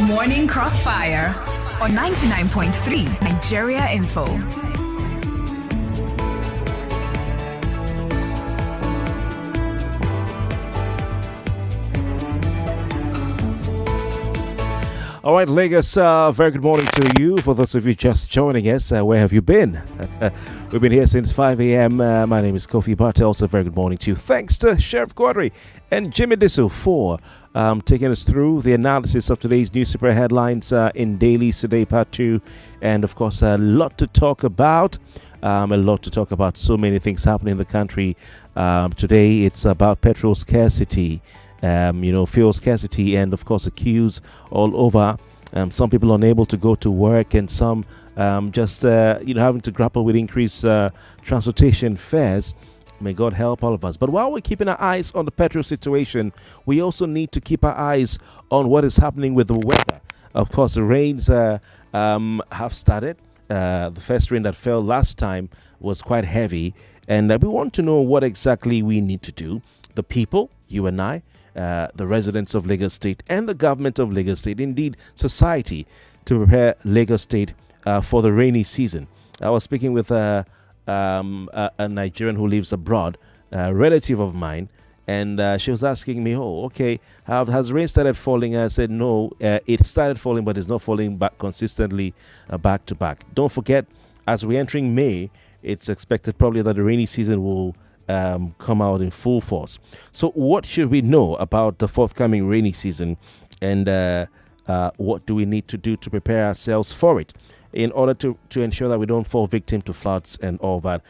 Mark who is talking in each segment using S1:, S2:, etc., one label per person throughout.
S1: Morning Crossfire on 99.3 Nigeria Info.
S2: All right, Lagos, very good morning to you. For those of you just joining us, where have you been? We've been here since 5 a.m. My name is Kofi Bartels. A very good morning to you. Thanks to Sheriff Quadri and Jimmy Disso for taking us through the analysis of today's newspaper headlines in Dailies Today Part 2. And, of course, a lot to talk about. So many things happening in the country. Today, it's about petrol scarcity. Fuel scarcity, and of course the queues all over. Some people unable to go to work, and some just having to grapple with increased transportation fares. May God help all of us. But while we're keeping our eyes on the petrol situation, we also need to keep our eyes on what is happening with the weather. Of course, the rains have started. The first rain that fell last time was quite heavy, and we want to know what exactly we need to do. The people, you and I, the residents of Lagos State and the government of Lagos State, indeed society, to prepare Lagos State for the rainy season. I was speaking with a Nigerian who lives abroad, a relative of mine, and she was asking me, has rain started falling? I said, no, it started falling, but it's not falling back consistently back to back. Don't forget, as we're entering May, it's expected probably that the rainy season will come out in full force. So what should we know about the forthcoming rainy season, and what do we need to do to prepare ourselves for it in order to ensure that we don't fall victim to floods and all that?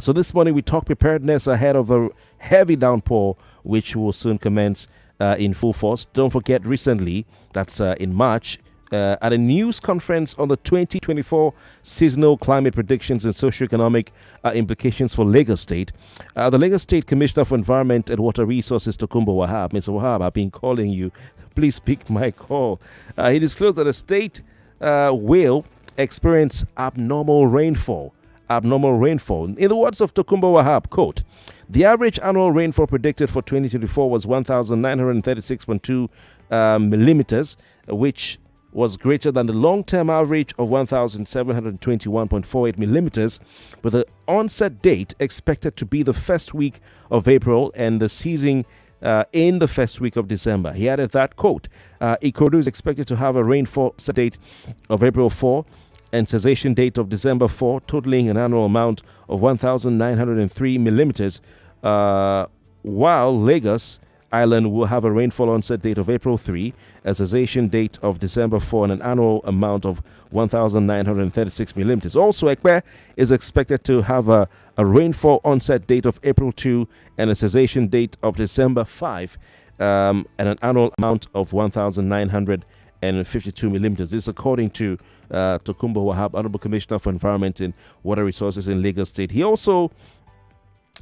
S2: So this morning we talk preparedness ahead of the heavy downpour which will soon commence in full force. Don't forget, recently, that's in March, at a news conference on the 2024 seasonal climate predictions and socioeconomic implications for Lagos State, the Lagos State Commissioner for Environment and Water Resources, Tokunbo Wahab, Mr. Wahab, I've been calling you. Please pick my call. He disclosed that the state will experience abnormal rainfall. In the words of Tokunbo Wahab, quote, the average annual rainfall predicted for 2024 was 1,936.2 millimeters, which was greater than the long-term average of 1,721.48 millimeters, with the onset date expected to be the first week of April and the ceasing in the first week of December. He added that, quote, Ikorodu is expected to have a rainfall set date of April 4 and cessation date of December 4, totaling an annual amount of 1,903 millimeters, while Lagos Island will have a rainfall onset date of April 3, a cessation date of December 4, and an annual amount of 1,936 millimeters. Also, Ekpe is expected to have a rainfall onset date of April 2 and a cessation date of December 5, and an annual amount of 1,952 millimeters. This is according to Tokunbo Wahab, Honorable Commissioner for Environment and Water Resources in Lagos State. He also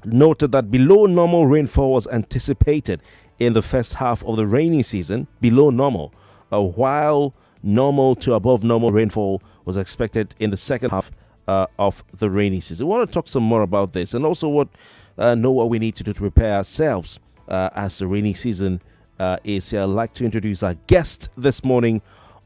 S2: noted that below normal rainfall was anticipated in the first half of the rainy season, below normal, while normal to above normal rainfall was expected in the second half of the rainy season. We want to talk some more about this, and also know what we need to do to prepare ourselves as the rainy season is here. I'd like to introduce our guest this morning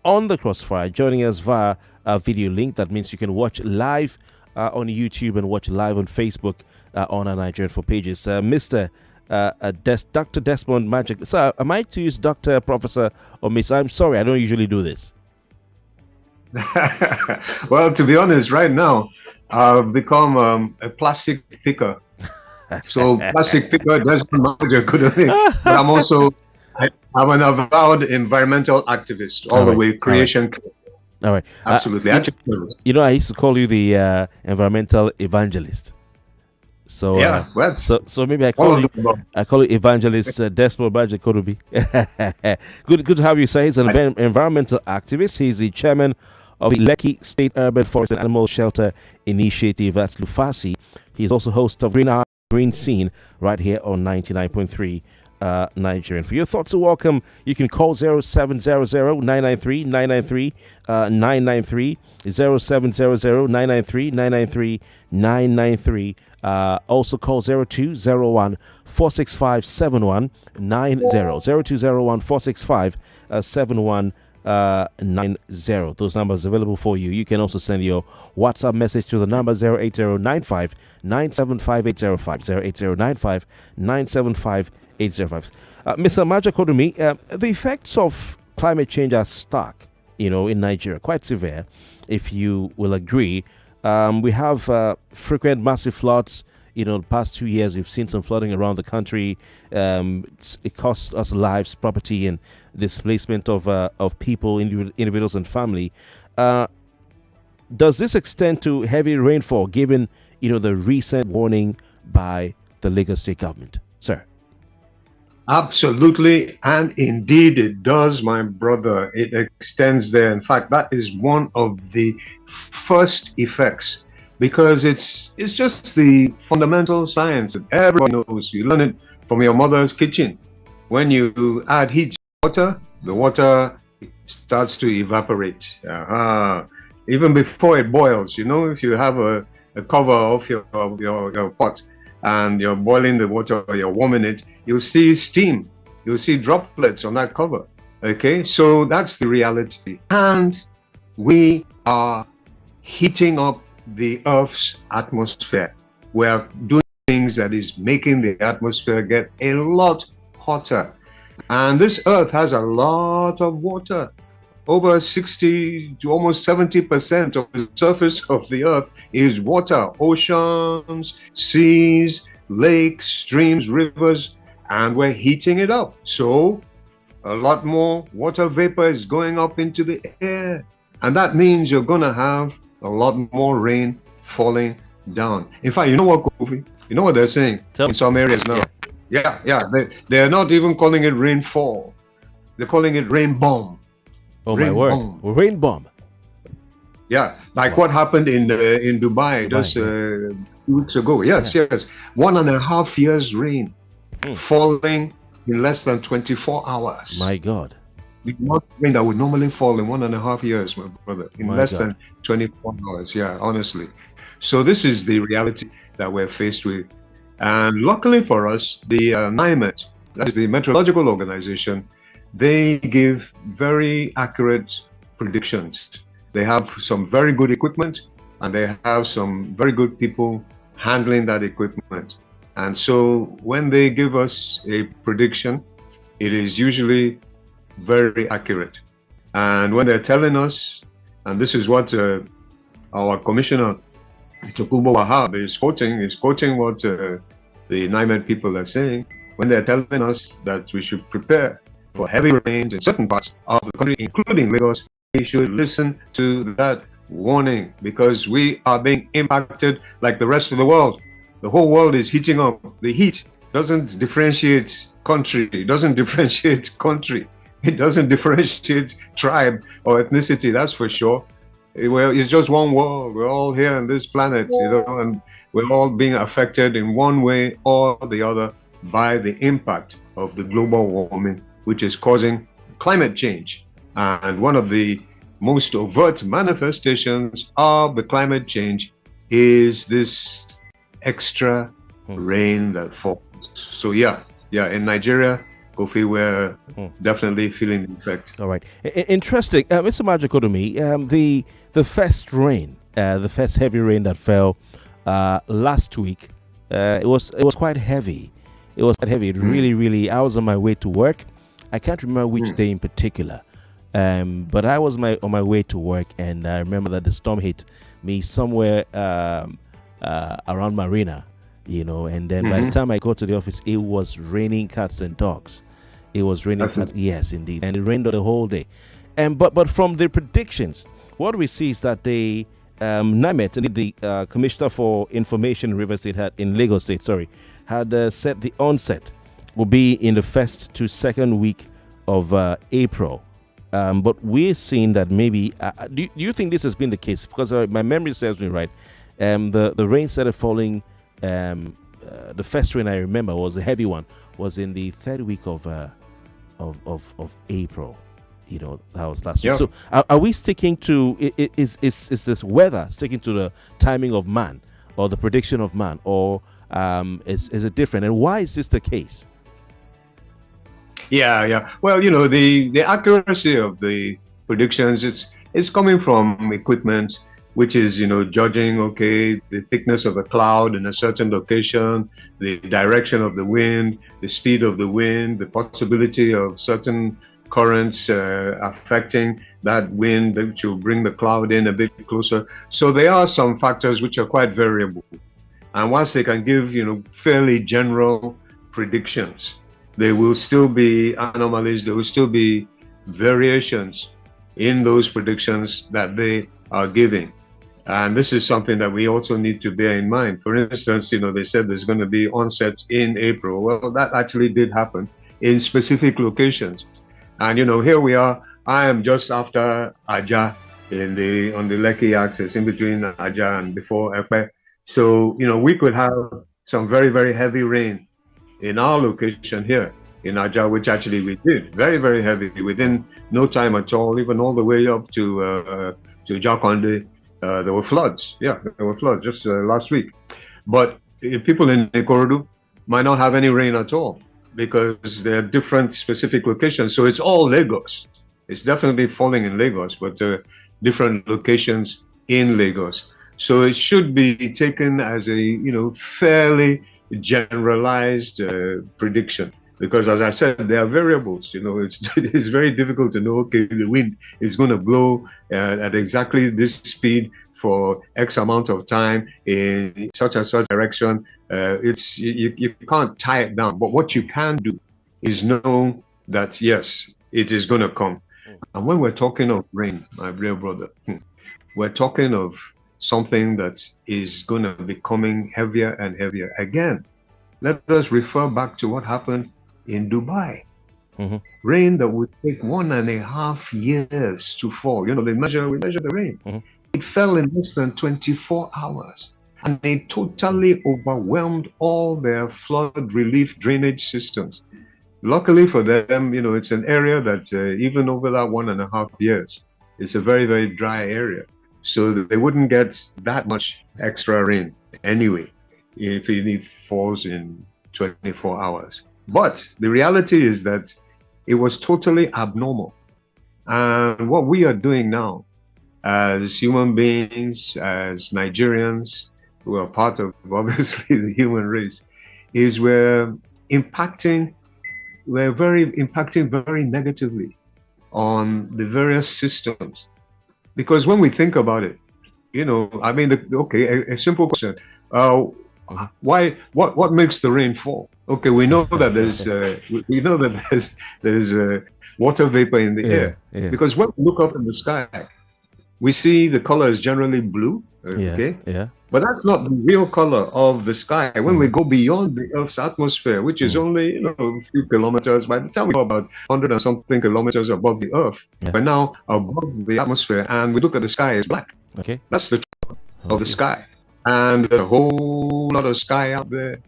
S2: on the Crossfire, joining us via a video link. That means you can watch live on YouTube and watch live on Facebook on our Nigerian for pages. Mr. Dr. Desmond Majekodunmi. Sir, am I to use Dr. Professor or Miss? I'm sorry, I don't usually do this.
S3: Well, to be honest, right now, I've become a plastic picker. So plastic picker, Desmond Majekodunmi. But I'm an avowed environmental activist all the way, creation.
S2: All right.
S3: Absolutely.
S2: I used to call you the environmental evangelist. So
S3: yeah,
S2: so maybe I call you Evangelist Desmond Majekodunmi. Good to have you, sir. He's an environmental activist. He's the chairman of the Lekki State Urban Forest and Animal Shelter Initiative at Lufasi. He's also host of Green Scene right here on 99.3 Nigerian. For your thoughts are welcome. You can call 0700-993-993, 993, 0700-993-993, 993. Also call 0201-465-7190, 0201-465-7190. Those numbers available for you. You can also send your WhatsApp message to the number 08095 08095 Mr. Majekodunmi, the effects of climate change are stark, in Nigeria, quite severe, if you will agree. We have frequent massive floods. The past 2 years, we've seen some flooding around the country. It costs us lives, property, and displacement of people, individuals, and family. Does this extend to heavy rainfall, given the recent warning by the Lagos State government, sir?
S3: Absolutely, and indeed it does, my brother. It extends there. In fact, that is one of the first effects, because it's just the fundamental science that everyone knows. You learn it from your mother's kitchen. When you add heat to water, the water starts to evaporate. Even before it boils, if you have a cover of your pot and you're boiling the water or you're warming it, you'll see steam, you'll see droplets on that cover. Okay, so that's the reality. And we are heating up the Earth's atmosphere. We are doing things that is making the atmosphere get a lot hotter. And this Earth has a lot of water. Over 60 to almost 70% of the surface of the Earth is water. Oceans, seas, lakes, streams, rivers, and we're heating it up. So a lot more water vapor is going up into the air. And that means you're going to have a lot more rain falling down. In fact, you know what, Kofi? You know what they're saying in some areas now? Yeah. They're not even calling it rainfall. They're calling it rain bomb.
S2: Oh, rain my word. Bomb. Rain bomb.
S3: Yeah, like what happened in Dubai just 2 weeks ago. Yes. 1.5 years rain falling in less than 24 hours.
S2: My God.
S3: The amount of rain that would normally fall in 1.5 years, my brother, in less than 24 hours. Yeah, honestly. So this is the reality that we're faced with. And luckily for us, the NIMET, that is the Meteorological Organization, they give very accurate predictions. They have some very good equipment, and they have some very good people handling that equipment. And so when they give us a prediction, it is usually very accurate. And when they're telling us, and this is what our commissioner, Tokubo Wahab, is quoting what the NIMET people are saying, when they're telling us that we should prepare for heavy rains in certain parts of the country, including Lagos, we should listen to that warning, because we are being impacted like the rest of the world. The whole world is heating up. The heat doesn't differentiate country. It doesn't differentiate tribe or ethnicity, that's for sure. It's just one world. We're all here on this planet, and we're all being affected in one way or the other by the impact of the global warming, which is causing climate change. And one of the most overt manifestations of the climate change is this extra rain that falls. So in Nigeria, Kofi, we're definitely feeling the effect.
S2: All right. Interesting. Mr. Majekodunmi, the first rain, the first heavy rain that fell last week, it was quite heavy. It was quite heavy. It really, I was on my way to work. I can't remember which day in particular, but I was on my way to work, and I remember that the storm hit me somewhere around Marina, and then by the time I got to the office, it was raining cats and dogs. It was raining cats, yes, indeed, and it rained the whole day. But from the predictions, what we see is that the NIMET, the Commissioner for Information in Rivers State, in Lagos State, had said the onset will be in the first to second week of April. But we're seeing that maybe, do you think this has been the case? Because my memory serves me right. The rain started falling, the first rain I remember was a heavy one, was in the third week of April. That was last week. So are we sticking to, is this weather sticking to the timing of man or the prediction of man, or is it different? And why is this the case? Yeah.
S3: Well, the accuracy of the predictions. It's coming from equipment, which is, judging, okay, the thickness of the cloud in a certain location, the direction of the wind, the speed of the wind, the possibility of certain currents affecting that wind, which will bring the cloud in a bit closer. So there are some factors which are quite variable. And once they can give, fairly general predictions, there will still be anomalies, there will still be variations in those predictions that they are giving. And this is something that we also need to bear in mind. For instance, they said there's going to be onsets in April. Well, that actually did happen in specific locations. And, here we are. I am just after Aja on the Lekki axis, in between Aja and before Epe. So, we could have some very, very heavy rain in our location here in Aja, which actually we did. Very, very heavy within no time at all, even all the way up to Jakonde. There were floods. Yeah, there were floods just last week. But people in Ikorodu might not have any rain at all because there are different specific locations. So it's all Lagos. It's definitely falling in Lagos, but different locations in Lagos. So it should be taken as a, fairly generalized prediction. Because as I said, there are variables, it's very difficult to know, okay, the wind is going to blow at exactly this speed for X amount of time in such and such direction. You can't tie it down. But what you can do is know that, yes, it is going to come. And when we're talking of rain, my real brother, we're talking of something that is going to be coming heavier and heavier. Again, let us refer back to what happened in Dubai. Rain that would take 1.5 years to fall. We measure the rain. It fell in less than 24 hours. And it totally overwhelmed all their flood relief drainage systems. Luckily for them, it's an area that even over that 1.5 years, it's a very, very dry area. So they wouldn't get that much extra rain anyway, if it falls in 24 hours. But the reality is that it was totally abnormal. And what we are doing now as human beings, as Nigerians, who are part of, obviously, the human race, is we're impacting very negatively on the various systems. Because when we think about it, a simple question, what makes the rain fall? Okay, we know that there's water vapor in the air. Yeah. Because when we look up in the sky, we see the color is generally blue. Okay.
S2: Yeah.
S3: But that's not the real color of the sky. When we go beyond the Earth's atmosphere, which is only a few kilometers, by the time we go about 100 and something kilometers above the Earth, we're now above the atmosphere, and we look at the sky, it's black.
S2: Okay.
S3: That's the truth of the sky. And a whole lot of sky out there,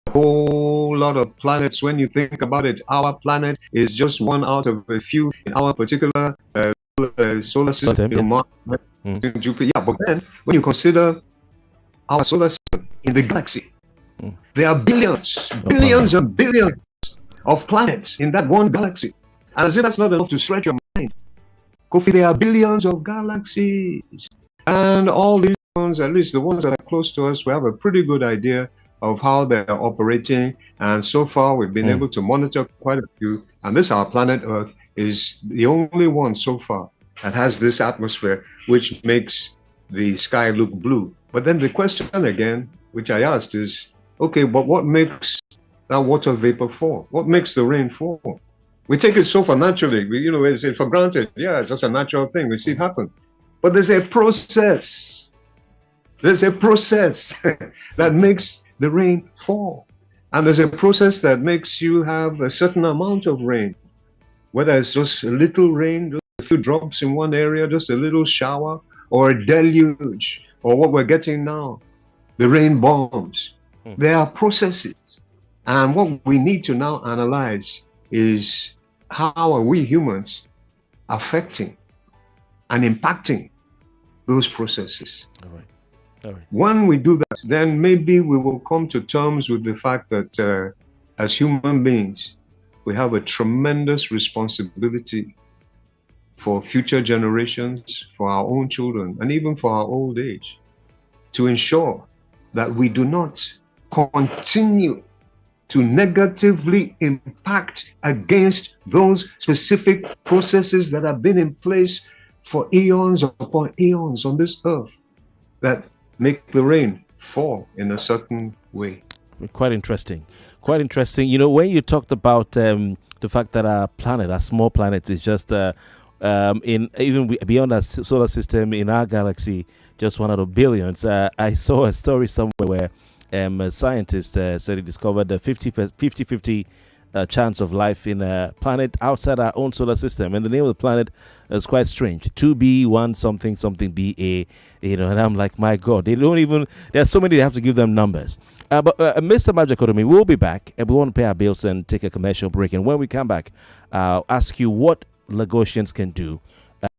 S3: a whole lot of planets. When you think about it, our planet is just one out of a few in our particular solar system. Mars, Jupiter. Yeah, but then when you consider our solar system in the galaxy, there are billions and billions of planets in that one galaxy. And as if that's not enough to stretch your mind, Kofi, there are billions of galaxies. And all these ones, at least the ones that are close to us, we have a pretty good idea of how they're operating. And so far, we've been able to monitor quite a few. And this, our planet Earth, is the only one so far that has this atmosphere, which makes the sky look blue. But then the question again, which I asked is, okay, but what makes that water vapor fall? What makes the rain fall? We take it so for naturally, it's for granted. Yeah, it's just a natural thing. We see it happen. But there's a process. There's a process that makes the rain fall. And there's a process that makes you have a certain amount of rain. Whether it's just a little rain, just a few drops in one area, just a little shower, or a deluge, or what we're getting now, the rain bombs. There are processes. And what we need to now analyze is how are we humans affecting and impacting those processes. All right. When we do that, then maybe we will come to terms with the fact that as human beings, we have a tremendous responsibility for future generations, for our own children, and even for our old age, to ensure that we do not continue to negatively impact against those specific processes that have been in place for eons upon eons on this earth that make the rain fall in a certain way.
S2: Quite interesting. Quite interesting. You know, when you talked about the fact that our planet, our small planet, is just in even beyond our solar system in our galaxy, just one out of billions. I saw a story somewhere where a scientist said he discovered a 50-50 chance of life in a planet outside our own solar system, and the name of the planet is quite strange, 2b1 something something ba, you know. And I'm like, my God, they don't even, there's so many, they have to give them numbers. But Mr. Majekodunmi, we'll be back, and we want to pay our bills and take a commercial break. And when we come back, I'll ask you what Lagosians can do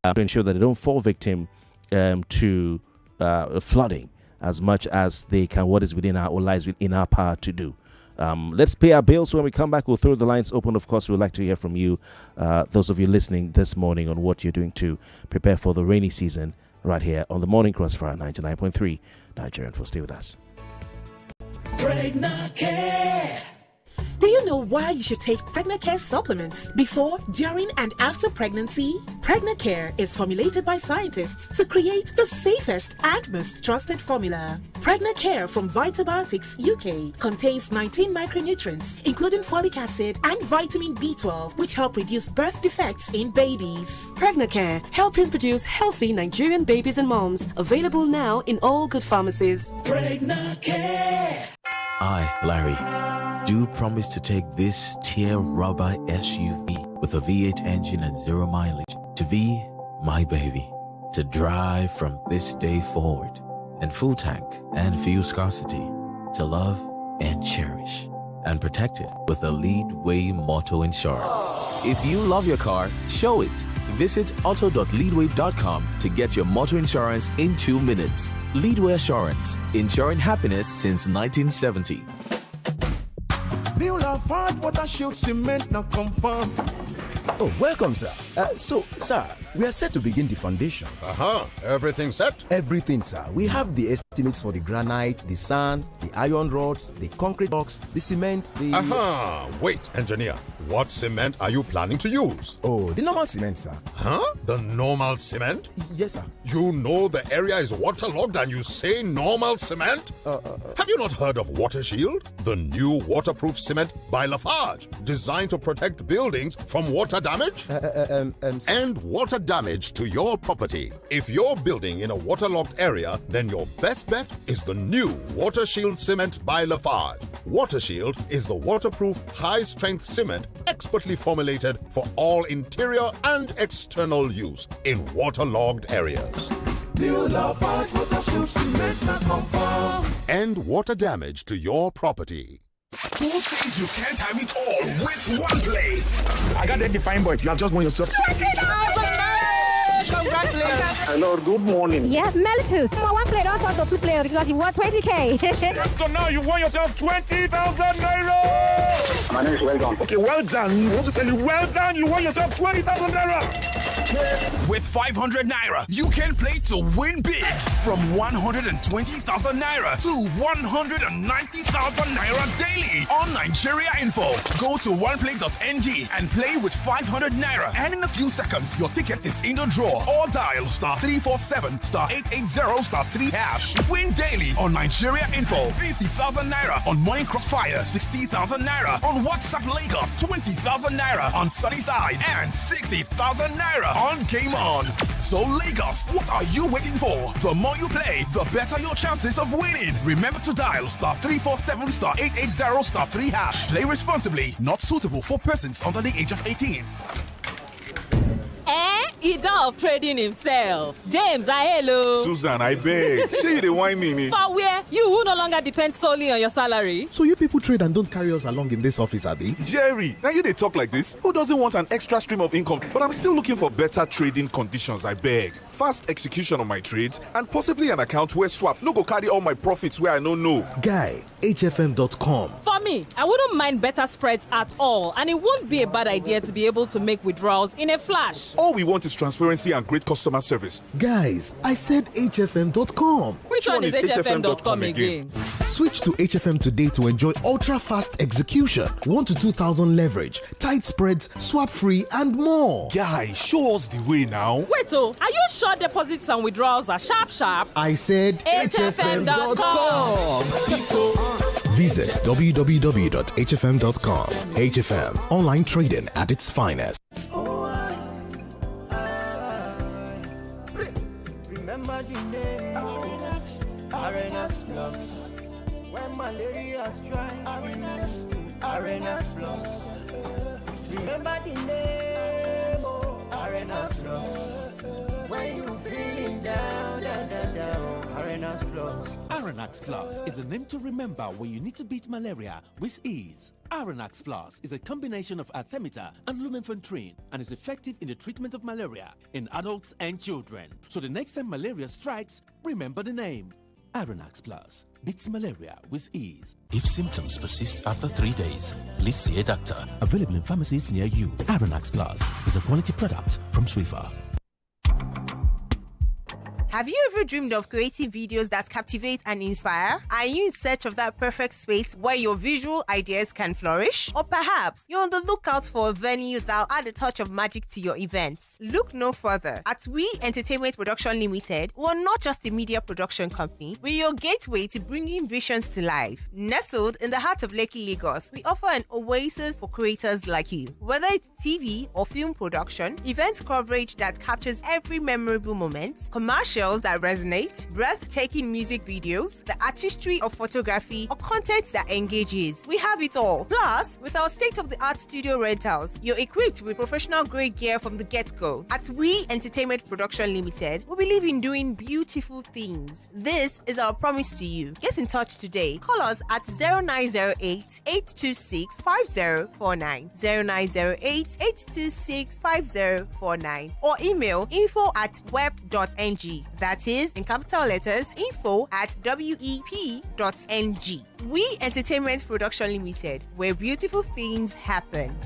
S2: to ensure that they don't fall victim to flooding as much as they can, what is within our, or lies within our power to do. Let's pay our bills. When we come back, we'll throw the lines open. Of course, we'd like to hear from you, those of you listening this morning, on what you're doing to prepare for the rainy season right here on the Morning Crossfire 99.3 Nigerian Info. Stay with us.
S4: Pregnant Care.
S5: Do you know why you should take Pregnant Care supplements before, during, and after pregnancy? Pregnant Care is formulated by scientists to create the safest and most trusted formula. Pregnant Care from Vitabiotics UK contains 19 micronutrients, including folic acid and vitamin B12, which help reduce birth defects in babies.
S6: Pregnant Care, helping produce healthy Nigerian babies and moms. Available now in all good pharmacies.
S4: Pregnant Care.
S7: I, Larry, do promise to take this tear rubber SUV with a V8 engine and 0 mileage to be my baby, to drive from this day forward, and full tank and fuel scarcity, to love and cherish and protect it with a Leadway Motor Insurance. If you love your car, show it. Visit auto.leadway.com to get your motor insurance in 2 minutes. Leadway Assurance, ensuring happiness since 1970.
S8: New Lafarge Water Shield Cement now confirm.
S9: Oh, welcome, sir. Sir, we are set to begin the foundation.
S8: Everything set?
S9: Everything, sir. We have the estimates for the granite, the sand, the iron rods, the concrete blocks, the cement, the...
S8: Wait, engineer. What cement are you planning to use?
S9: Oh, the normal cement, sir.
S8: The normal cement?
S9: Yes, sir.
S8: You know the area is waterlogged and you say normal cement? Have you not heard of Water Shield? The new waterproof cement by Lafarge, designed to protect buildings from water damage and water damage to your property. If you're building in a waterlogged area, then your best bet is the new Water Shield cement by Lafarge. Water Shield is the waterproof, high-strength cement expertly formulated for all interior and external use in waterlogged areas. New Lafarge Water Shield Cement now confirm.
S10: And water damage to your property.
S11: Who says you can't have it all with one play?
S12: I got that defined point. You have just won yourself
S13: 20,000! Congratulations.
S12: Hello, good morning.
S13: Yes, Melitus. One player, don't talk to 2 players because you won 20K.
S12: So now you won yourself 20,000 naira.
S14: My name is Well Done.
S12: Okay, well done. You want to tell you, well done. You won yourself 20,000 naira.
S11: With 500 naira, you can play to win big. From 120,000 naira to 190,000 naira daily on Nigeria Info. Go to oneplay.ng and play with 500 naira. And in a few seconds, your ticket is in the draw. Or dial *347 *880 *3 hash. Win daily on Nigeria Info. 50,000 naira on Morning Crossfire. 60,000 naira on WhatsApp Lagos. 20,000 naira on Sunnyside. And 60,000 naira on Game On. So Lagos, what are you waiting for? The more you play, the better your chances of winning. Remember to dial *347 *880 *3 hash. Play responsibly. Not suitable for persons under the age of 18.
S15: He done of trading himself. James, hello.
S16: Susan, I beg. Shey you dey whine me.
S15: For where? You who no longer depend solely on your salary.
S17: So you people trade and don't carry us along in this office, Abi?
S16: Jerry, now you dey talk like this? Who doesn't want an extra stream of income? But I'm still looking for better trading conditions, I beg. fast execution on my trades, and possibly an account where swap no go carry all my profits where I no know.
S17: Guy, hfm.com.
S15: For me, I wouldn't mind better spreads at all, and it won't be a bad idea to be able to make withdrawals in a flash.
S16: All we want is transparency and great customer service.
S17: Guys, I said hfm.com.
S15: Which one is hfm.com again?
S17: Switch to HFM today to enjoy ultra-fast execution, 1 to 2,000 leverage, tight spreads, swap-free, and more.
S16: Guy, show us the way now.
S15: Wait, are you sure deposits and withdrawals are sharp?
S17: I said hfm.com. Visit www.hfm.com. HFM, online trading at its finest.
S4: Remember the name Arenas Plus. When malaria strikes, Arenas Plus. Remember the name Arenas Plus. When you feeling down, Arenas Plus.
S14: Arenax Plus is the name to remember when you need to beat malaria with ease. Arenax Plus is a combination of artemether and lumenfantrine and is effective in the treatment of malaria in adults and children. So the next time malaria strikes, remember the name. Arenax Plus beats malaria with ease.
S7: If symptoms persist after 3 days, please see a doctor. Available in pharmacies near you. Arenax Plus is a quality product from Swiffer.
S18: Have you ever dreamed of creating videos that captivate and inspire? Are you in search of that perfect space where your visual ideas can flourish? Or perhaps you're on the lookout for a venue that'll add a touch of magic to your events? Look no further. At We Entertainment Production Limited, we're not just a media production company, we're your gateway to bringing visions to life. Nestled in the heart of Lekki, Lagos, we offer an oasis for creators like you. Whether it's TV or film production, event coverage that captures every memorable moment, commercials that resonate, breathtaking music videos, the artistry of photography, or content that engages. We have it all. Plus, with our state-of-the-art studio rentals, you're equipped with professional-grade gear from the get-go. At We Entertainment Production Limited, we believe in doing beautiful things. This is our promise to you. Get in touch today. Call us at 0908-826-5049, 0908-826-5049, or email info@web.ng. That is, in capital letters, info@wep.ng. We Entertainment Production Limited, where beautiful things happen.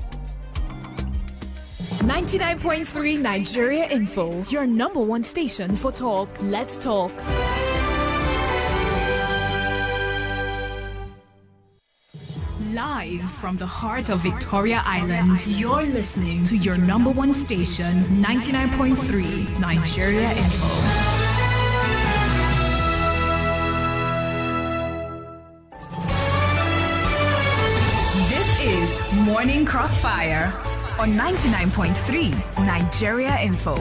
S1: 99.3 Nigeria Info, your number one station for talk. Let's talk. Live from the heart of Victoria Island, you're listening to your number one station, 99.3 Nigeria Info. Morning Crossfire on 99.3 Nigeria Info.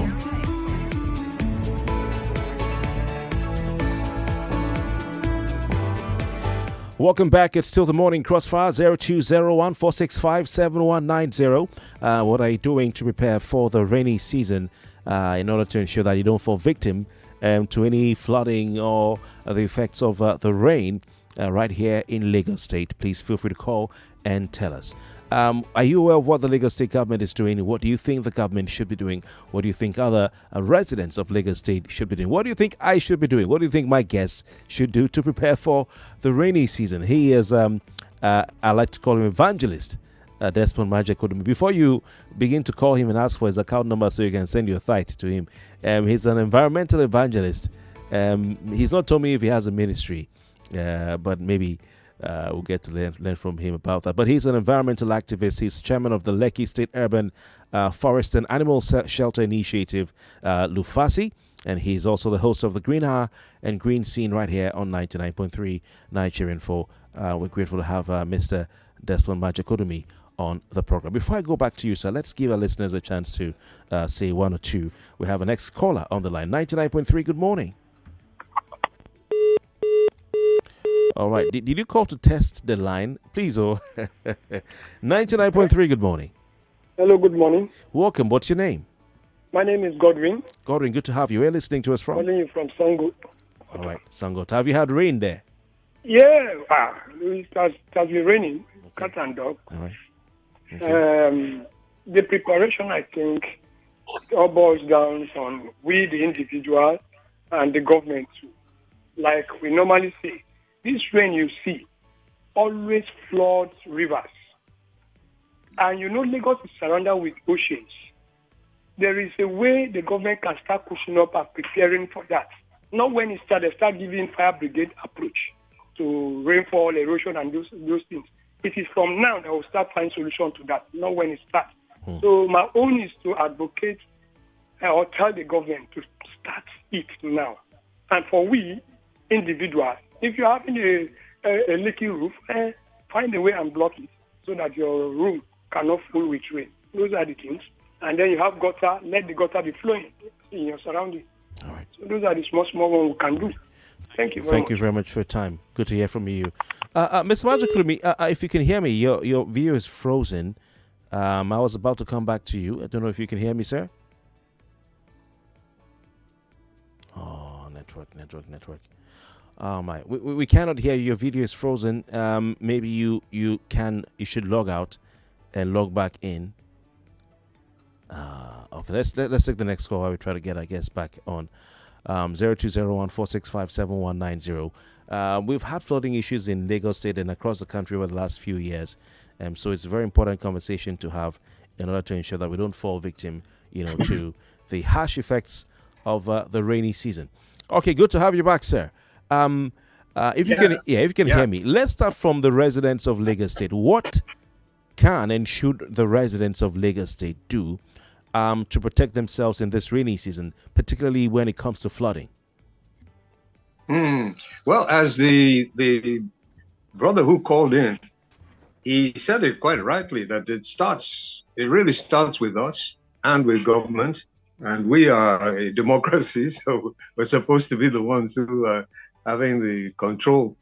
S2: Welcome back. It's still the Morning Crossfire, 0201-465-7190. What are you doing to prepare for the rainy season in order to ensure that you don't fall victim to any flooding or the effects of the rain right here in Lagos State? Please feel free to call and tell us. Are you aware of what the Lagos State government is doing? What do you think the government should be doing? What do you think other residents of Lagos State should be doing? What do you think I should be doing? What do you think my guests should do to prepare for the rainy season? He is, I like to call him evangelist, Desmond Majekodunmi. Before you begin to call him and ask for his account number so you can send your tithe to him, he's an environmental evangelist. He's not told me if he has a ministry, but maybe we'll get to learn from him about that. But he's an environmental activist. He's chairman of the Lekki State Urban Forest and Animal Shelter Initiative, Lufasi, and he's also the host of the Green Hour and Green Scene right here on 99.3 Nigeria Info. We're grateful to have Mr. Desmond Majekodunmi on the program. Before I go back to you, sir, let's give our listeners a chance to say one or two. We have a next caller on the line. 99.3, good morning. All right. Did you call to test the line? Please, 99.3, good morning.
S19: Hello, good morning.
S2: Welcome. What's your name?
S19: My name is Godwin.
S2: Godwin, good to have you. Where are you listening to us from?
S19: Calling you from Sango.
S2: All right, Sango. Have you had rain there?
S19: Yeah, it has been raining, cat and dog.
S2: All right. Okay.
S19: The preparation, I think, it all boils down on we, the individual, and the government too. Like we normally say, this rain you see always floods rivers. And you know Lagos is surrounded with oceans. There is a way the government can start pushing up and preparing for that. Not when it starts, they start giving fire brigade approach to rainfall, erosion, and those things. It is from now that we'll start finding solution to that, not when it starts. So my own is to advocate or tell the government to start it now. And for we, individuals, if you're having a leaky roof, find a way and block it so that your room cannot full with rain. Those are the things. And then you have gutter, let the gutter be flowing in your surroundings. All right. So those are the small ones we can do. Thank you very much.
S2: Thank you very much for your time. Good to hear from you. Mr. Majekodunmi, if you can hear me, your video is frozen. I was about to come back to you. I don't know if you can hear me, sir. Oh, network. Oh my, we cannot hear you. Your video is frozen. Maybe you should log out and log back in. Okay, let's take the next call while we try to get our guests back on. 0201-465-7190. We've had flooding issues in Lagos State and across the country over the last few years. So it's a very important conversation to have in order to ensure that we don't fall victim, to the harsh effects of the rainy season. Okay, good to have you back, sir. If you can hear me, let's start from the residents of Lagos State. What can and should the residents of Lagos State do to protect themselves in this rainy season, particularly when it comes to flooding?
S3: Well, as the brother who called in, he said it quite rightly that it really starts with us and with government, and we are a democracy, so we're supposed to be the ones who are having the control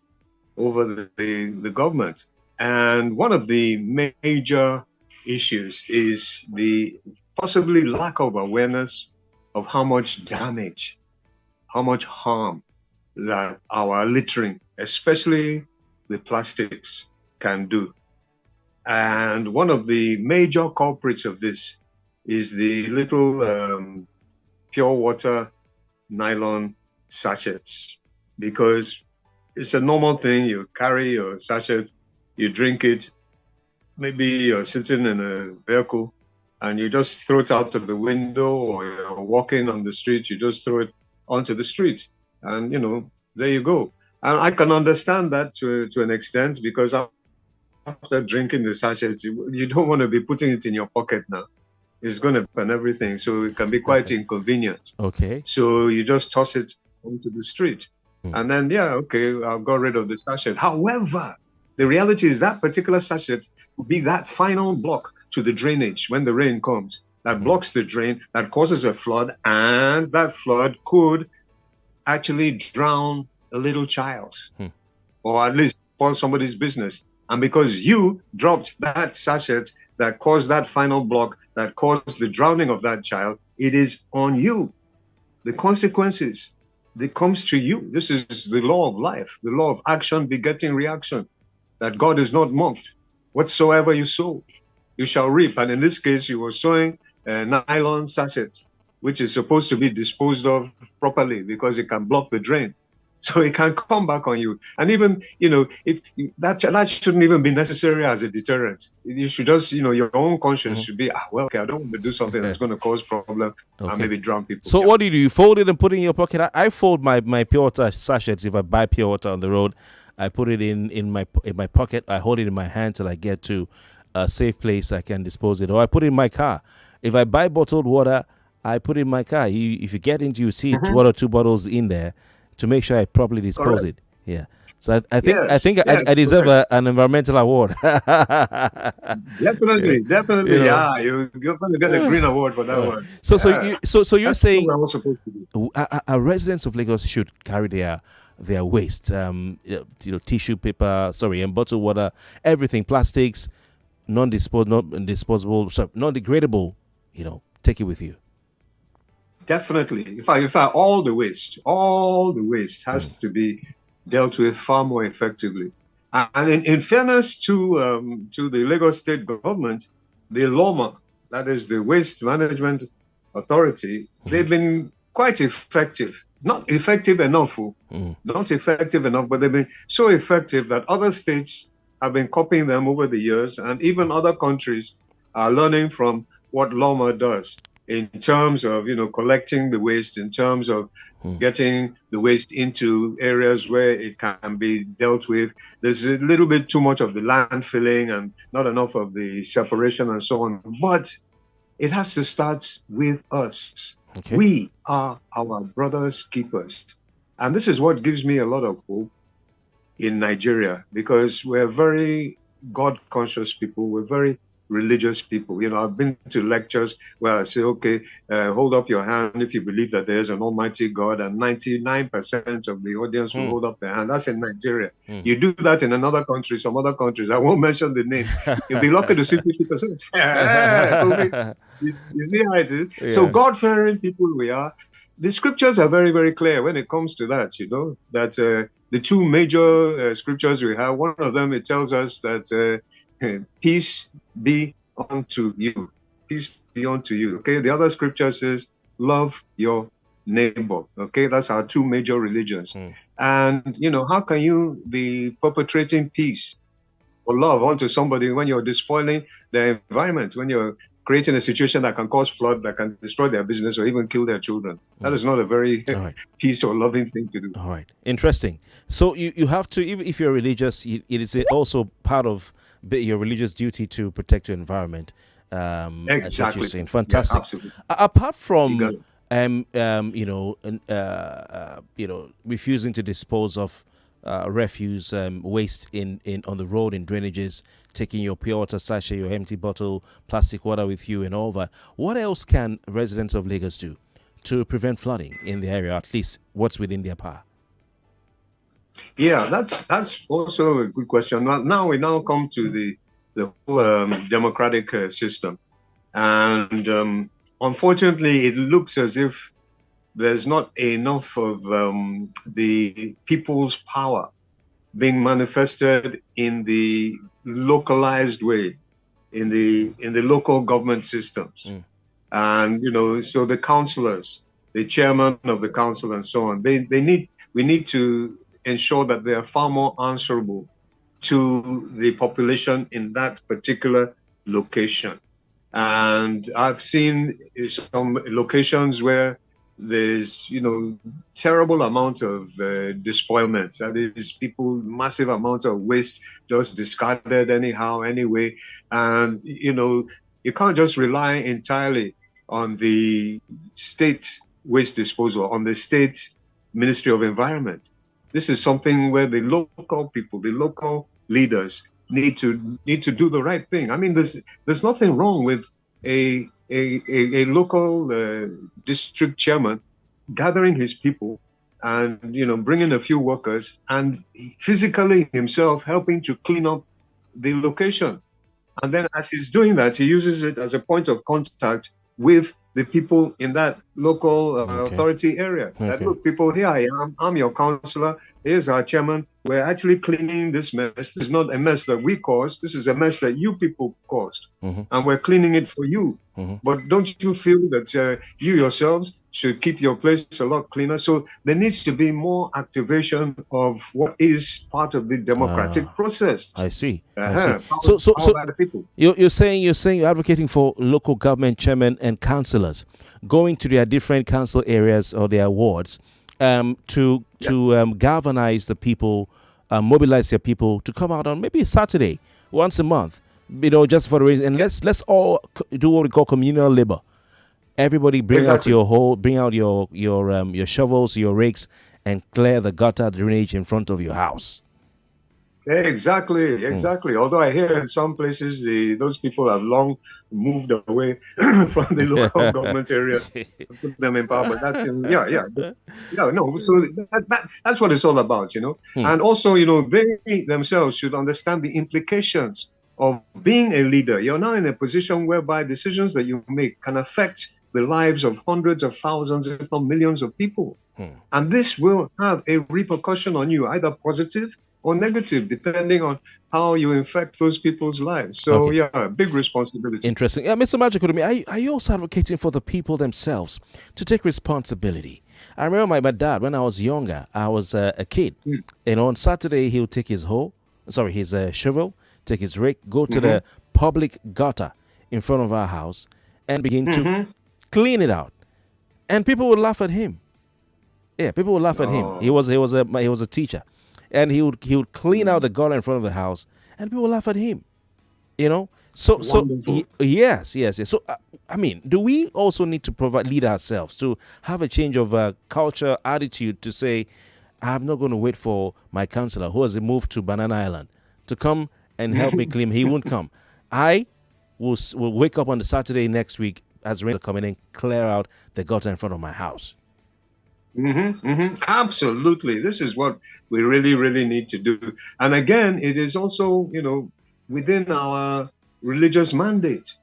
S3: over the government. And one of the major issues is the possibly lack of awareness of how much damage, how much harm that our littering, especially the plastics, can do. And one of the major culprits of this is the little pure water nylon sachets, because it's a normal thing. You carry your sachet, you drink it, maybe you're sitting in a vehicle and you just throw it out of the window, or you're walking on the street, you just throw it onto the street. And, there you go. And I can understand that to an extent, because after drinking the sachets, you don't want to be putting it in your pocket now. It's going to burn everything. So it can be quite inconvenient.
S2: Okay.
S3: So you just toss it onto the street. And then, I've got rid of the sachet. However, the reality is that particular sachet will be that final block to the drainage when the rain comes. That blocks the drain, that causes a flood, and that flood could actually drown a little child, or at least spoil somebody's business. And because you dropped that sachet that caused that final block, that caused the drowning of that child, it is on you. The consequences that comes to you. This is the law of life, the law of action begetting reaction, that God is not mocked. Whatsoever you sow, you shall reap. And in this case, you were sowing a nylon sachet, which is supposed to be disposed of properly because it can block the drain. So it can come back on you. And even, if that shouldn't even be necessary as a deterrent. You should just, your own conscience should be, I don't want to do something that's going to cause problem and maybe drown people.
S2: So what do? You fold it and put it in your pocket? I fold my pure water sachets. If I buy pure water on the road, I put it in my pocket. I hold it in my hand till I get to a safe place I can dispose it. Or I put it in my car. If I buy bottled water, I put it in my car. If you get into, you see 1 or 2 bottles in there to make sure I properly dispose it. Yeah. So I think I deserve an environmental award.
S3: Definitely. Yeah, you're going to get a green award for that one.
S2: So you're saying our residents of Lagos should carry their waste, tissue paper, and bottled water, everything, plastics, non-degradable, take it with you.
S3: Definitely. In fact, all the waste has to be dealt with far more effectively. And in fairness to the Lagos State government, the LOMA, that is the Waste Management authority, they've been quite effective. Not effective enough, not effective enough, but they've been so effective that other states have been copying them over the years, and even other countries are learning from what Loma does in terms of, collecting the waste, in terms of getting the waste into areas where it can be dealt with. There's a little bit too much of the landfilling and not enough of the separation and so on. But it has to start with us. Okay. We are our brother's keepers. And this is what gives me a lot of hope in Nigeria, because we're very God-conscious people. We're very religious people. I've been to lectures where I say, okay, hold up your hand if you believe that there's an almighty God, and 99% of the audience will hold up their hand. That's in Nigeria. You do that in another country, some other countries, I won't mention the name, you'll be lucky to see 50%. You see how it is? Yeah. So God-fearing people we are. The scriptures are very, very clear when it comes to that, that the two major scriptures we have, one of them, it tells us that peace be unto you. Peace be unto you. Okay. The other scripture says, love your neighbor. Okay. That's our two major religions. And, how can you be perpetrating peace or love onto somebody when you're despoiling the environment, when you're creating a situation that can cause flood, that can destroy their business or even kill their children? That is not a very peace or loving thing to do.
S2: All right. Interesting. So you have to, if you're religious, it is also part of your religious duty to protect your environment.
S3: Exactly.
S2: You're saying. Fantastic.
S3: Yeah, absolutely.
S2: Apart from refusing to dispose of refuse, waste on the road, in drainages, taking your pure water sachet, your empty bottle, plastic water with you, and all that, what else can residents of Lagos do to prevent flooding in the area? At least what's within their power?
S3: Yeah, that's also a good question. Now we come to the whole democratic system, and unfortunately, it looks as if there's not enough of the people's power being manifested in the localized way, in the local government systems, and so the councillors, the chairman of the council, and so on, we need to ensure that they are far more answerable to the population in that particular location. And I've seen some locations where there's, terrible amount of despoilments. That is, people, massive amounts of waste just discarded anyhow, anyway. And, you can't just rely entirely on the state waste disposal, on the state Ministry of Environment. This is something where the local people, the local leaders need to do the right thing. I mean, there's nothing wrong with a local district chairman gathering his people and bringing a few workers and physically himself helping to clean up the location. And then as he's doing that, he uses it as a point of contact with the people in that local authority area. That, look, people, here I am. I'm your councillor. Here's our chairman. We're actually cleaning this mess. This is not a mess that we caused. This is a mess that you people caused. And we're cleaning it for you. But don't you feel that you yourselves should keep your place a lot cleaner? So there needs to be more activation of what is part of the democratic process.
S2: I see.
S3: So
S2: you're saying you're advocating for local government chairmen and councillors going to their different council areas or their wards to galvanize the people, mobilize their people to come out on maybe Saturday once a month, just for the reason. And let's all do what we call communal labor. Everybody bring out your shovels, your rakes, and clear the gutter drainage in front of your house.
S3: Exactly. Although I hear in some places those people have long moved away from the local government area to put them in power. But that's So that's what it's all about, And also, they themselves should understand the implications of being a leader. You're now in a position whereby decisions that you make can affect the lives of hundreds of thousands, if not millions of people. And this will have a repercussion on you, either positive or negative, depending on how you infect those people's lives. So, yeah, big responsibility.
S2: Interesting. Mr. Majekodunmi, are you also advocating for the people themselves to take responsibility? I remember my dad, when I was younger, I was a kid. And on Saturday, he would take his shovel, take his rake, go to the public gutter in front of our house and begin to clean it out. And people would laugh at him. Yeah, people would laugh at him. He was a teacher. And he would clean out the gutter in front of the house, and people would laugh at him. You know? So yes. So I mean, do we also need to lead ourselves to have a change of culture, attitude to say, I'm not going to wait for my counselor who has moved to Banana Island to come and help me clean. He won't come. I will wake up on the Saturday next week as rain coming and clear out the gutter in front of my house.
S3: Absolutely. This is what we really, really need to do. And again, it is also, within our religious mandate,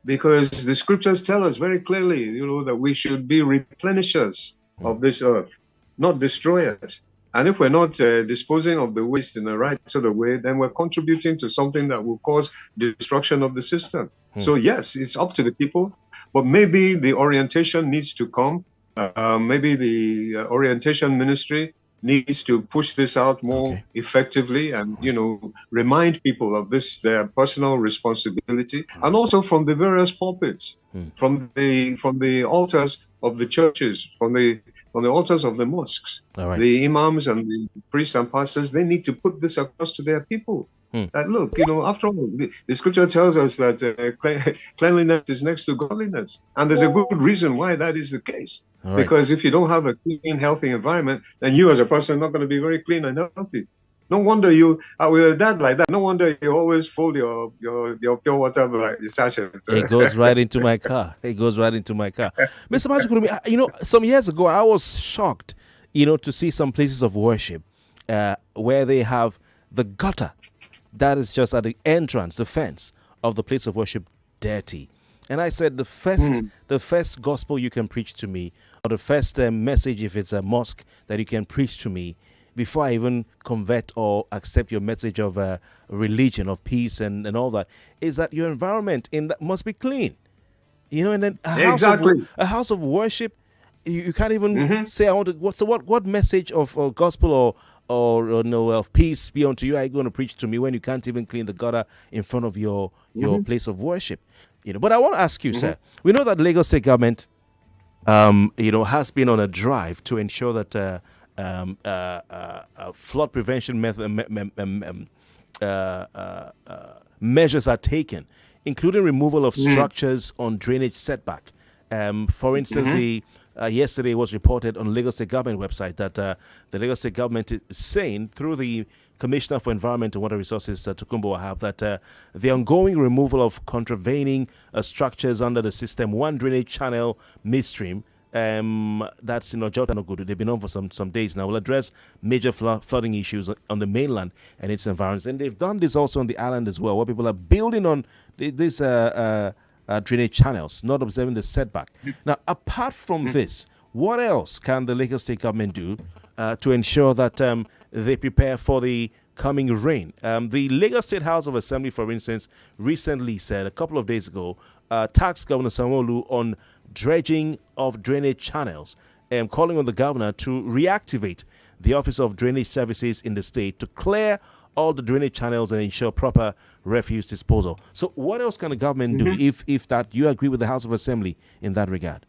S3: because the scriptures tell us very clearly, that we should be replenishers of this earth, not destroyers. And if we're not disposing of the waste in the right sort of way, then we're contributing to something that will cause destruction of the system. So yes, it's up to the people, but maybe the orientation needs to come. Maybe the orientation ministry needs to push this out more effectively and, remind people of this, their personal responsibility, and also from the various pulpits, from the altars of the churches, from the altars of the mosques. The imams and the priests and pastors, they need to put this across to their people. That look, after all, the scripture tells us that cleanliness is next to godliness. And there's a good reason why that is the case. Because if you don't have a clean, healthy environment, then you as a person are not going to be very clean and healthy. No wonder you, with a dad like that, no wonder you always fold your pure water like your sachet.
S2: It goes right into my car. Mr. Majekodunmi, some years ago, I was shocked, to see some places of worship where they have the gutter that is just at the entrance, the fence of the place of worship, dirty. And I said, the first gospel you can preach to me, or the first message, if it's a mosque, that you can preach to me, before I even convert or accept your message of religion, of peace and all that, is that your environment must be clean. And then a house of worship, you can't even say, I want to, what message of gospel or of peace be unto you are you going to preach to me when you can't even clean the gutter in front of your place of worship? But I want to ask you, sir, we know that Lagos State government, has been on a drive to ensure that flood prevention measures are taken, including removal of structures on drainage setback. For instance, yesterday it was reported on Lagos State government website that the Lagos State government is saying through the Commissioner for Environment and Water Resources, Tokunbo Wahab, that the ongoing removal of contravening structures under the system, one drainage channel midstream, that's in Ojota Nogudu. They've been on for some days now. Will address major flooding issues on the mainland and its environs. And they've done this also on the island as well, where people are building on these drainage channels, not observing the setback. Now, apart from this, what else can the Lagos State government do to ensure that they prepare for the coming rain? The Lagos State House of Assembly, for instance, recently said a couple of days ago, tasked Governor Sanwo-Olu on dredging of drainage channels, calling on the governor to reactivate the Office of Drainage Services in the state to clear all the drainage channels and ensure proper refuse disposal. So what else can the government do if that you agree with the House of Assembly in that regard?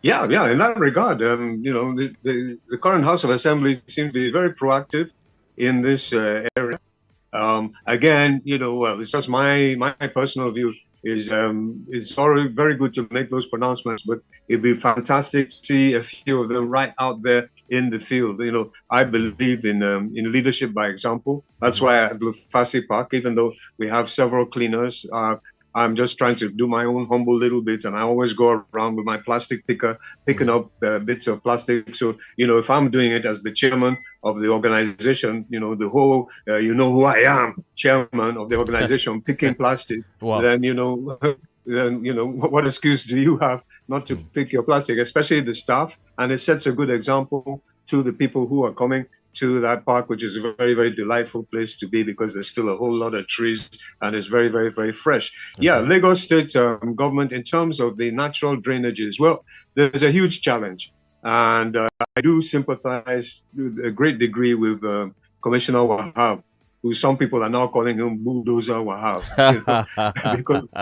S3: Yeah, in that regard, the current House of Assembly seems to be very proactive in this area. Again, it's just my personal view. It's very, very good to make those pronouncements, but it'd be fantastic to see a few of them right out there in the field. I believe in leadership by example. That's why at Lufasi Park, even though we have several cleaners, I'm just trying to do my own humble little bit, and I always go around with my plastic picker, picking up bits of plastic. So, if I'm doing it as the chairman of the organization, the whole, who I am, chairman of the organization, picking plastic, then, what excuse do you have not to pick your plastic, especially the staff? And it sets a good example to the people who are coming to that park, which is a very, very delightful place to be because there's still a whole lot of trees and it's very, very, very fresh. Okay. Yeah, Lagos State government, in terms of the natural drainages, well, there's a huge challenge. And I do sympathize to a great degree with Commissioner Wahab, who some people are now calling him Bulldozer Wahab. Because,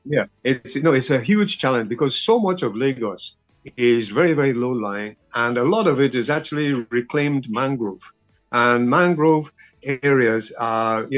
S3: yeah, it's a huge challenge because so much of Lagos is very, very low lying, and a lot of it is actually reclaimed mangrove. And mangrove areas are,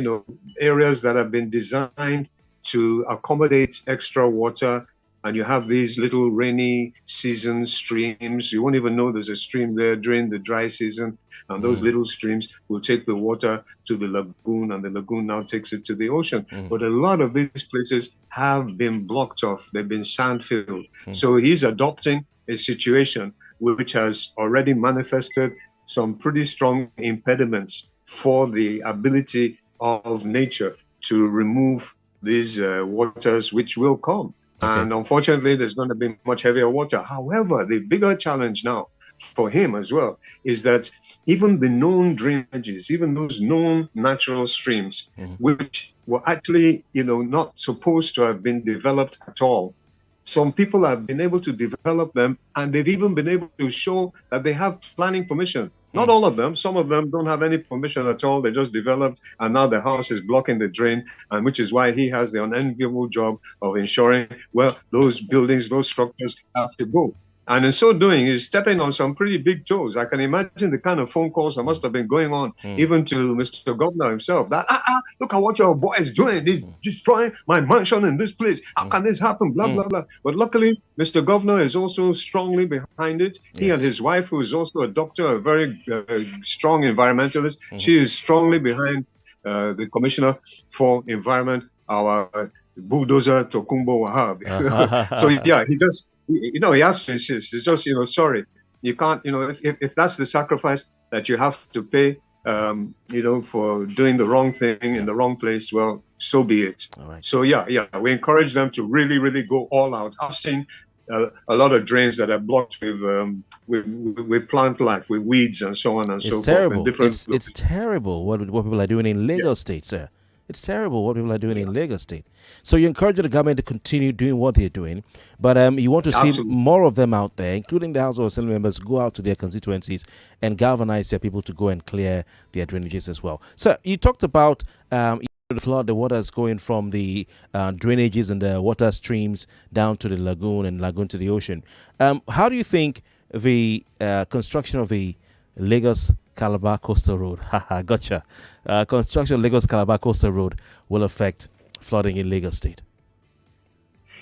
S3: areas that have been designed to accommodate extra water. And you have these little rainy season streams. You won't even know there's a stream there during the dry season. And those little streams will take the water to the lagoon, and the lagoon now takes it to the ocean. But a lot of these places have been blocked off. They've been sand filled. So he's adopting a situation which has already manifested some pretty strong impediments for the ability of nature to remove these waters which will come. Okay. And unfortunately, there's going to be much heavier water. However, the bigger challenge now for him as well is that even the known drainages, even those known natural streams, which were actually, not supposed to have been developed at all, some people have been able to develop them, and they've even been able to show that they have planning permission. Not all of them. Some of them don't have any permission at all. They just developed, and now the house is blocking the drain, and which is why he has the unenviable job of ensuring, well, those buildings, those structures have to go. And in so doing, he's stepping on some pretty big toes. I can imagine the kind of phone calls that must have been going on, even to Mr. Governor himself. That, look at what your boy is doing. He's destroying my mansion in this place. How can this happen? Blah, blah, blah. But luckily, Mr. Governor is also strongly behind it. He and his wife, who is also a doctor, a very strong environmentalist, she is strongly behind the Commissioner for Environment, our bulldozer Tokumbo Wahab. So, yeah, he just... he has to insist. It's just, sorry, you can't, if that's the sacrifice that you have to pay, for doing the wrong thing in the wrong place, well, so be it. All right. So, yeah, we encourage them to really, really go all out. I've seen a lot of drains that are blocked with plant life, with weeds and so on and so
S2: terrible.
S3: forth.
S2: It's terrible what people are doing in Lagos State, sir. It's terrible what people are doing in Lagos State. So you encourage the government to continue doing what they're doing, but you want to see more of them out there, including the House of Assembly members, go out to their constituencies and galvanize their people to go and clear their drainages as well. So you talked about the flood, the waters going from the drainages and the water streams down to the lagoon and lagoon to the ocean. How do you think the construction of the Lagos Calabar Coastal Road, gotcha. Construction of Lagos Calabar Coastal Road will affect flooding in Lagos State?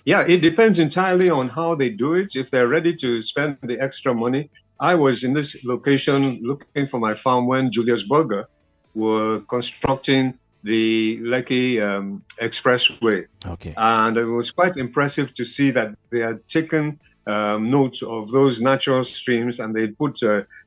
S3: Yeah, it depends entirely on how they do it. If they're ready to spend the extra money. I was in this location looking for my farm when Julius Berger were constructing the Lekki Expressway.
S2: Okay.
S3: And it was quite impressive to see that they had taken note of those natural streams, and they put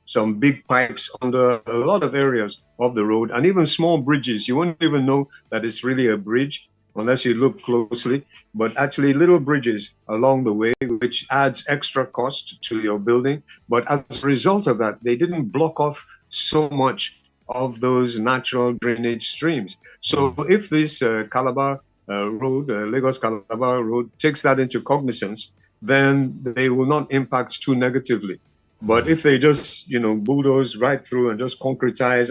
S3: some big pipes under a lot of areas of the road, and even small bridges. You won't even know that it's really a bridge unless you look closely, but actually little bridges along the way, which adds extra cost to your building. But as a result of that, they didn't block off so much of those natural drainage streams. So if this Calabar Road, Lagos Calabar Road, takes that into cognizance, then they will not impact too negatively. But if they just, bulldoze right through and just concretize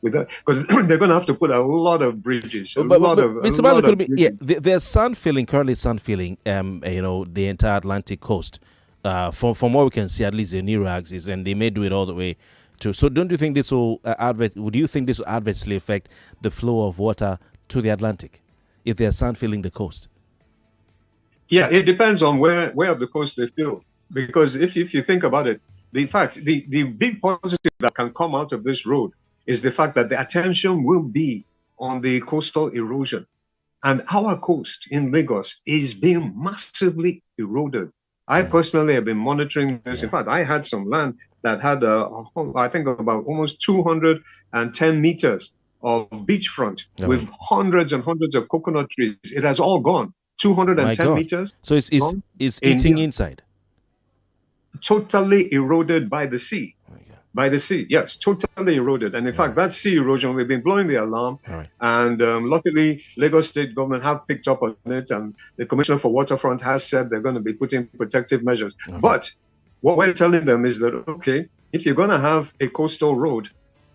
S3: with that, because they're going to have to put a lot of bridges,
S2: there's currently sun filling, the entire Atlantic coast. From what we can see, at least the new axis, and they may do it all the way to. So, don't you think this will adversely affect the flow of water to the Atlantic if they're sun filling the coast?
S3: Yeah, it depends on where of the coast they fill. Because if you think about it, the big positive that can come out of this road is the fact that the attention will be on the coastal erosion. And our coast in Lagos is being massively eroded. I personally have been monitoring this. In fact, I had some land that had, I think, about almost 210 meters of beachfront with hundreds and hundreds of coconut trees. It has all gone. 210 meters.
S2: So it's eating inside.
S3: Totally eroded by the sea. by the sea. Yes, totally eroded. And in fact, that sea erosion, we've been blowing the alarm.
S2: Right.
S3: And luckily, Lagos State government have picked up on it. And the Commissioner for Waterfront has said they're going to be putting protective measures. Okay. But what we're telling them is that, okay, if you're going to have a coastal road,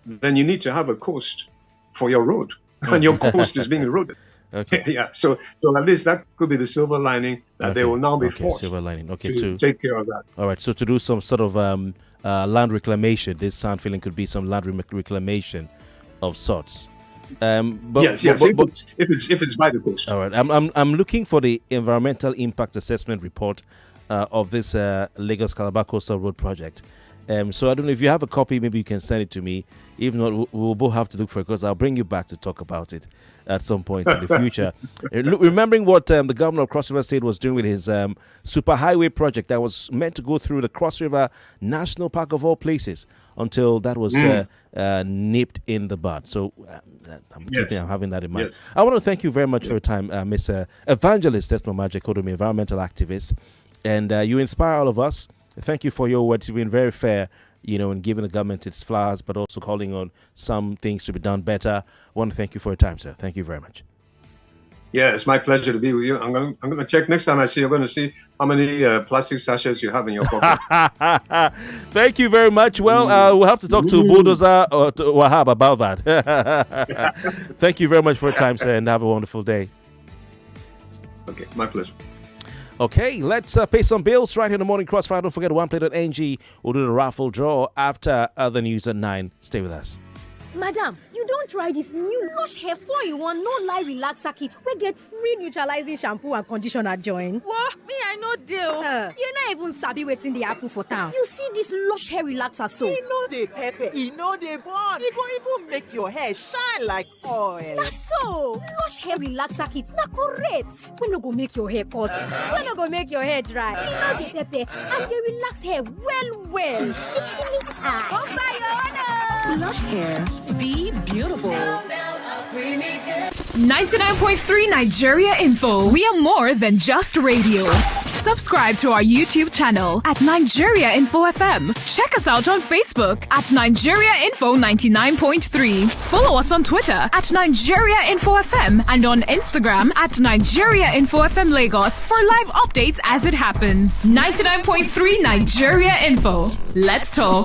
S3: then you need to have a coast for your road. And your coast is being eroded.
S2: Okay.
S3: Yeah. So at least that could be the silver lining that they will now be forced to take care of that.
S2: All right. So to do some sort of land reclamation, this sound feeling could be some land reclamation of sorts.
S3: Yes. If it's by the coast.
S2: All right. I'm looking for the environmental impact assessment report of this Lagos Calabar Coastal Road project. So I don't know if you have a copy, maybe you can send it to me. If not, we'll both have to look for it because I'll bring you back to talk about it at some point in the future. Remembering what the governor of Cross River State was doing with his superhighway project that was meant to go through the Cross River National Park of all places until that was nipped in the bud. So I'm having that in mind. Yes. I want to thank you very much for your time, Miss Evangelist Desmond Majekodunmi, environmental activist. And you inspire all of us. Thank you for your words. You've been very fair, in giving the government its flowers, but also calling on some things to be done better. I want to thank you for your time, sir. Thank you very much.
S3: Yeah, it's my pleasure to be with you. I'm going to check next time I see you. I'm going to see how many plastic sachets you have in your pocket.
S2: Thank you very much. Well, we'll have to talk to Bulldozer or to Wahab about that. Thank you very much for your time, sir, and have a wonderful day.
S3: Okay, my pleasure.
S2: Okay, let's pay some bills right here in the Morning Crossfire. Don't forget OnePlay.ng. We'll do the raffle draw after the news at 9. Stay with us.
S13: Madam, you don't try this new Lush Hair 4-in-1 no lie relaxer kit. We get free neutralizing shampoo and conditioner join.
S20: What? Me, I know deal.
S13: You not even sabi waiting the apple for town. You see this Lush Hair relaxer so.
S21: You know the pepper, you know the bond. It will even make your hair shine like oil.
S13: That's so. Lush Hair relaxer kit, na correct. We no go make your hair cut. We no go make your hair dry. You know the pepper and they relax hair well. Come by your
S1: Lush Hair. Be beautiful. 99.3 Nigeria Info. We are more than just radio. Subscribe to our YouTube channel at Nigeria Info FM. Check us out on Facebook at Nigeria Info 99.3. Follow us on Twitter at Nigeria Info FM and on Instagram at Nigeria Info FM Lagos for live updates as it happens. 99.3 Nigeria Info. Let's talk.